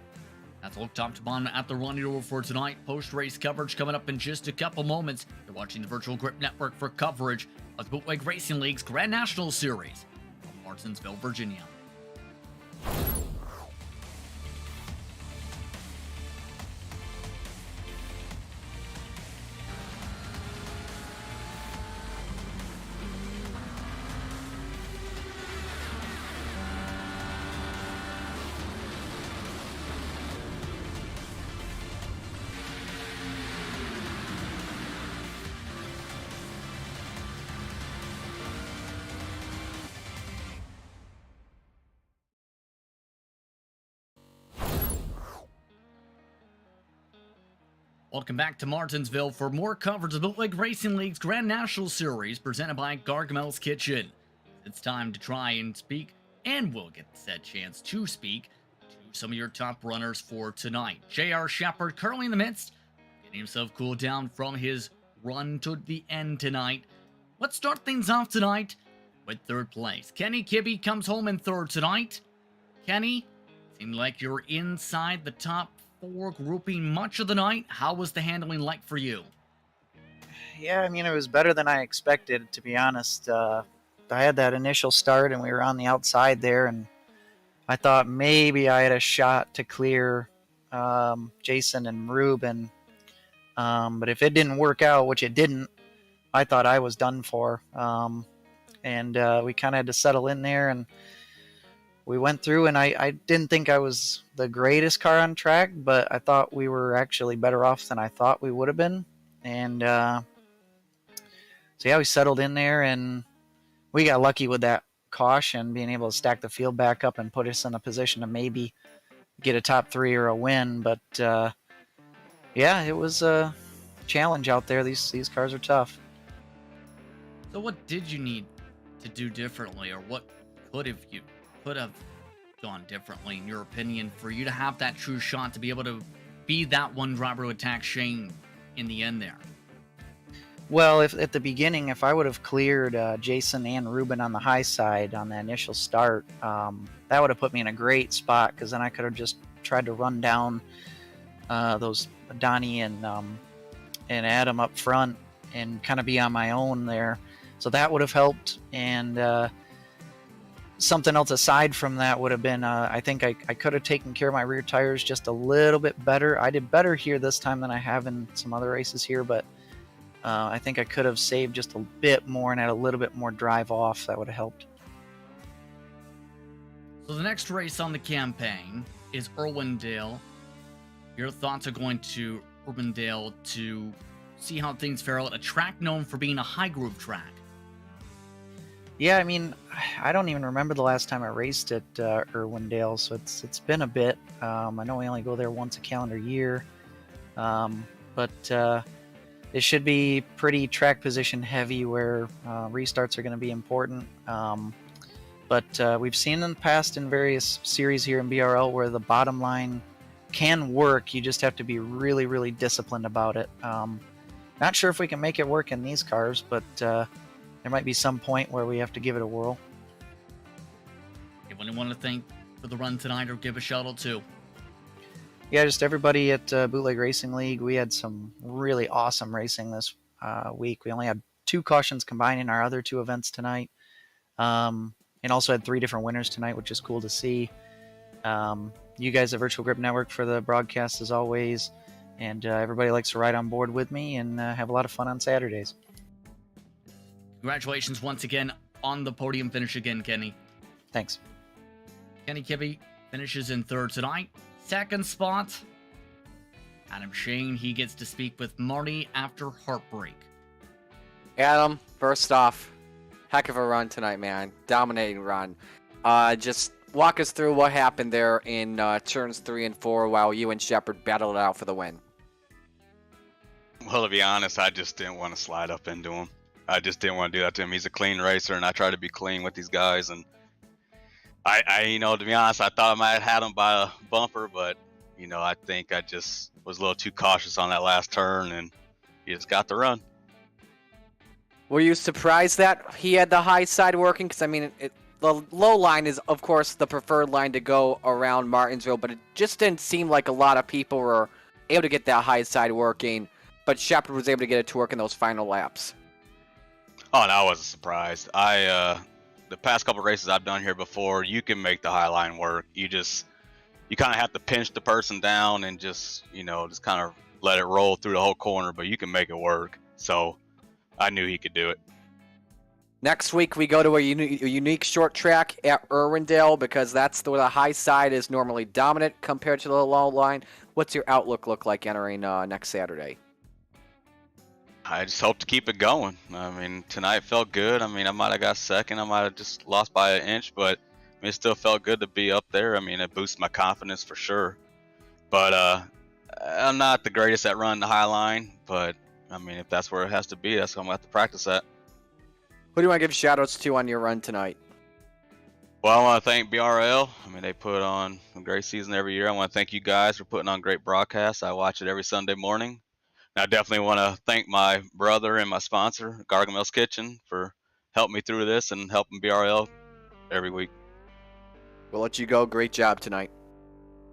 That's a look top to bottom at the run over for tonight. Post-race coverage coming up in just a couple moments. You're watching the Virtual Grip Network for coverage of the Bootleg Racing League's Grand National Series from Martinsville, Virginia. Welcome back to Martinsville for more coverage of the Bootleg Racing League's Grand National Series presented by Gargamel's Kitchen. It's time to try and speak, and we'll get said chance to speak to some of your top runners for tonight. J.R. Shepard currently in the midst, getting himself cooled down from his run to the end tonight. Let's start things off tonight with third place. Kenny Kibbe comes home in third tonight. Kenny, seemed like you're inside the top 4 grouping much of the night. How was the handling like for you? Yeah, I mean, it was better than I expected, to be honest. I had that initial start, and we were on the outside there, and I thought maybe I had a shot to clear Jason and Ruben. But if it didn't work out, which it didn't, I thought I was done for. And we kind of had to settle in there, and we went through, and I didn't think I was the greatest car on track, but I thought we were actually better off than I thought we would have been. And so yeah, we settled in there, and we got lucky with that caution, being able to stack the field back up and put us in a position to maybe get a top 3 or a win. But yeah, it was a challenge out there. These cars are tough. So what did you need to do differently, or what could have gone differently in your opinion for you to have that true shot to be able to be that one driver who attacks Shane in the end there? Well, if at the beginning, if I would have cleared Jason and Ruben on the high side on the initial start, that would have put me in a great spot, because then I could have just tried to run down those Donnie and Adam up front and kind of be on my own there. So that would have helped. And something else aside from that would have been, I think I could have taken care of my rear tires just a little bit better. I did better here this time than I have in some other races here, but I think I could have saved just a bit more and had a little bit more drive off. That would have helped. So the next race on the campaign is Irwindale. Your thoughts are going to Irwindale to see how things fare out, a track known for being a high groove track. Yeah, I mean, I don't even remember the last time I raced at Irwindale, so it's been a bit. I know we only go there once a calendar year, but it should be pretty track position heavy, where restarts are going to be important. But we've seen in the past in various series here in BRL where the bottom line can work. You just have to be really, really disciplined about it. Not sure if we can make it work in these cars, but there might be some point where we have to give it a whirl. Anyone you want to thank for the run tonight or give a shout out to? Yeah, just everybody at Bootleg Racing League. We had some really awesome racing this week. We only had 2 cautions combined in our other 2 events tonight. And also had 3 different winners tonight, which is cool to see. You guys at Virtual Grip Network for the broadcast as always. And everybody likes to ride on board with me and have a lot of fun on Saturdays. Congratulations once again on the podium finish again, Kenny. Thanks. Kenny Kibbe finishes in third tonight. Second spot, Adam Shane. He gets to speak with Marty after heartbreak. Adam, first off, heck of a run tonight, man. Dominating run. Just walk us through what happened there in turns 3 and 4 while you and Shepard battled it out for the win. Well, to be honest, I just didn't want to slide up into him. I just didn't want to do that to him. He's a clean racer, and I try to be clean with these guys. And to be honest, I thought I might have had him by a bumper, but I think I just was a little too cautious on that last turn, and he just got the run. Were you surprised that he had the high side working? Because, I mean, the low line is, of course, the preferred line to go around Martinsville, but it just didn't seem like a lot of people were able to get that high side working, but Shepard was able to get it to work in those final laps. Oh, no, I wasn't surprised. The past couple races I've done here before, you can make the high line work. You kind of have to pinch the person down and just kind of let it roll through the whole corner, but you can make it work. So I knew he could do it. Next week, we go to a unique short track at Irwindale because that's where the high side is normally dominant compared to the low line. What's your outlook look like entering next Saturday? I just hope to keep it going. I mean, tonight felt good. I mean, I might have got second. I might have just lost by an inch, but it still felt good to be up there. I mean, it boosts my confidence for sure. But I'm not the greatest at running the high line, but I mean, if that's where it has to be, that's what I'm going to have to practice at. Who do you want to give shout-outs to on your run tonight? Well, I want to thank BRL. I mean, they put on a great season every year. I want to thank you guys for putting on great broadcasts. I watch it every Sunday morning. And I definitely want to thank my brother and my sponsor, Gargamel's Kitchen, for helping me through this and helping BRL every week. We'll let you go. Great job tonight.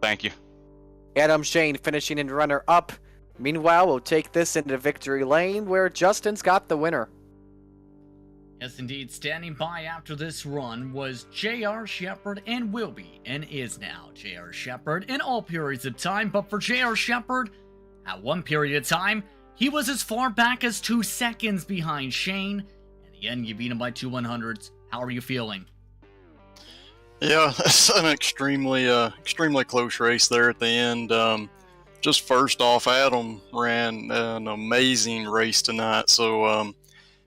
Thank you. Adam Shane finishing in runner-up. Meanwhile, we'll take this into victory lane where Justin's got the winner. Yes, indeed. Standing by after this run was J.R. Shepard and will be and is now J.R. Shepard in all periods of time. But for J.R. Shepard, at one period of time, he was as far back as 2 seconds behind Shane. In the end, you beat him by 2 100s. How are you feeling? Yeah, it's an extremely close race there at the end. Just first off, Adam ran an amazing race tonight. So,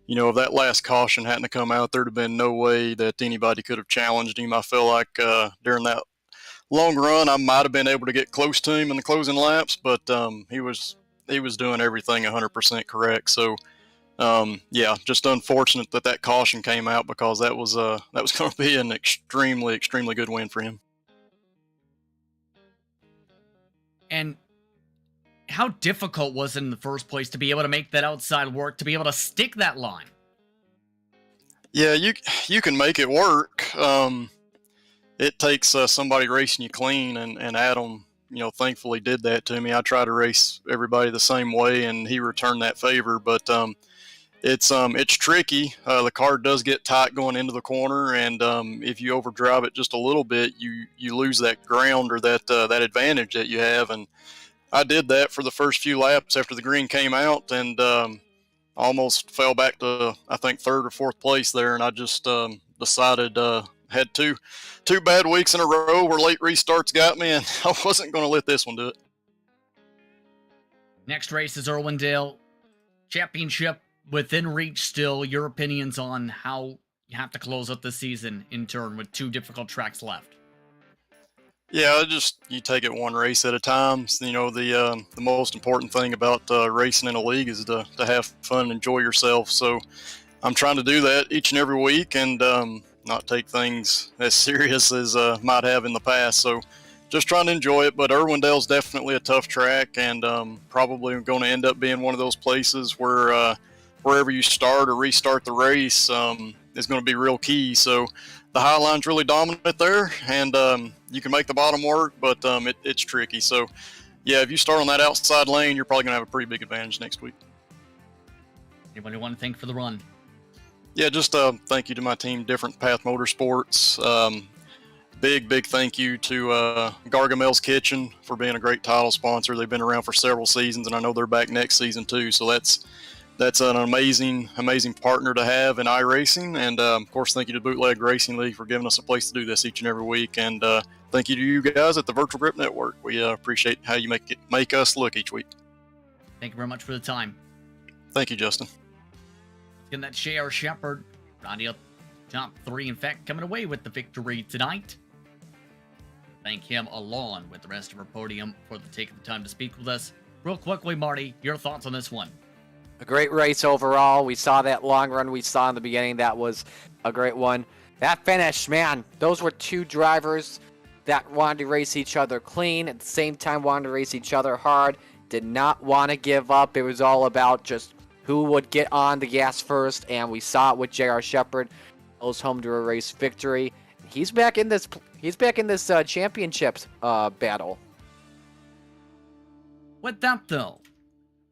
if that last caution hadn't come out, there'd have been no way that anybody could have challenged him. I feel like during that long run, I might have been able to get close to him in the closing laps, but he was doing everything 100% correct. So, just unfortunate that caution came out because that was going to be an extremely good win for him. And how difficult was it in the first place to be able to make that outside work, to be able to stick that line? Yeah, you can make it work. It takes somebody racing you clean, and Adam, thankfully did that to me. I try to race everybody the same way, and he returned that favor. But it's tricky. The car does get tight going into the corner, and if you overdrive it just a little bit, you lose that ground or that advantage that you have. And I did that for the first few laps after the green came out, and almost fell back to, I think, 3rd or 4th place there. And I just decided had two bad weeks in a row where late restarts got me, and I wasn't going to let this one do it. Next race is Irwindale. Championship within reach still. Your opinions on how you have to close out the season in turn with 2 difficult tracks left? Yeah, you take it one race at a time. The most important thing about racing in a league is to have fun and enjoy yourself. So I'm trying to do that each and every week, and not take things as serious as might have in the past. So just trying to enjoy it. But Irwindale's definitely a tough track, and probably going to end up being one of those places where wherever you start or restart the race is going to be real key. So the high line's really dominant there, and you can make the bottom work, but it's tricky. So, yeah, if you start on that outside lane, you're probably going to have a pretty big advantage next week. Anybody want to thank for the run? Yeah, just thank you to my team, Different Path Motorsports. Big thank you to Gargamel's Kitchen for being a great title sponsor. They've been around for several seasons, and I know they're back next season too. So that's an amazing partner to have in iRacing. And, of course, thank you to Bootleg Racing League for giving us a place to do this each and every week. And thank you to you guys at the Virtual Grip Network. We appreciate how you make us look each week. Thank you very much for the time. Thank you, Justin. Getting that J.R. Shepard, rounding up top 3, in fact, coming away with the victory tonight. Thank him along with the rest of our podium for taking the time to speak with us. Real quickly, Marty, your thoughts on this one? A great race overall. We saw that long run we saw in the beginning. That was a great one. That finish, man, those were two drivers that wanted to race each other clean, at the same time wanted to race each other hard, did not want to give up. It was all about just who would get on the gas first, and we saw it with J.R. Shepherd. Goes home to a race victory. He's back in this championships battle. With that, though,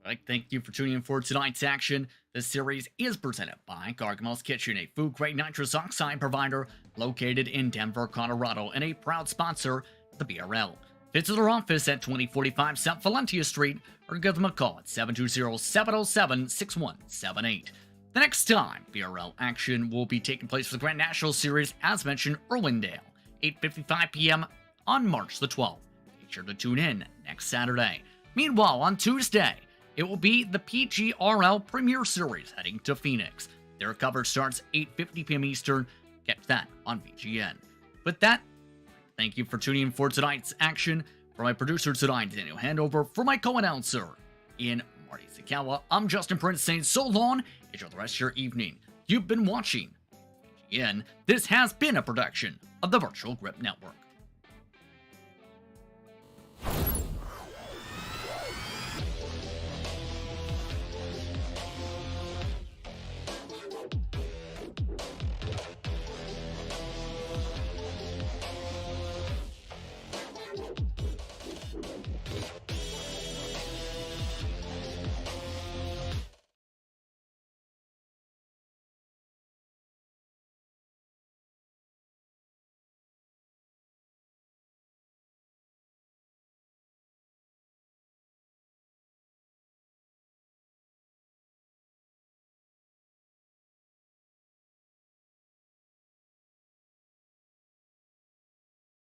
I'd like to thank you for tuning in for tonight's action. This series is presented by Gargamel's Kitchen, a food-grade nitrous oxide provider located in Denver, Colorado, and a proud sponsor of the BRL. Visit their office at 2045 South Valentia Street or give them a call at 720-707-6178. The next time BRL action will be taking place for the Grand National Series, as mentioned, Irwindale, 8:55 p.m. on March the 12th. Make sure to tune in next Saturday. Meanwhile, on Tuesday, it will be the PGRL Premier Series heading to Phoenix. Their coverage starts 8:50 p.m. Eastern. Catch that on VGN. With that, thank you for tuning in for tonight's action. For my producer tonight, Daniel Handover, for my co-announcer, Ian Marty Sakawa, I'm Justin Prince saying so long. Enjoy the rest of your evening. You've been watching VGN. This has been a production of the Virtual Grip Network.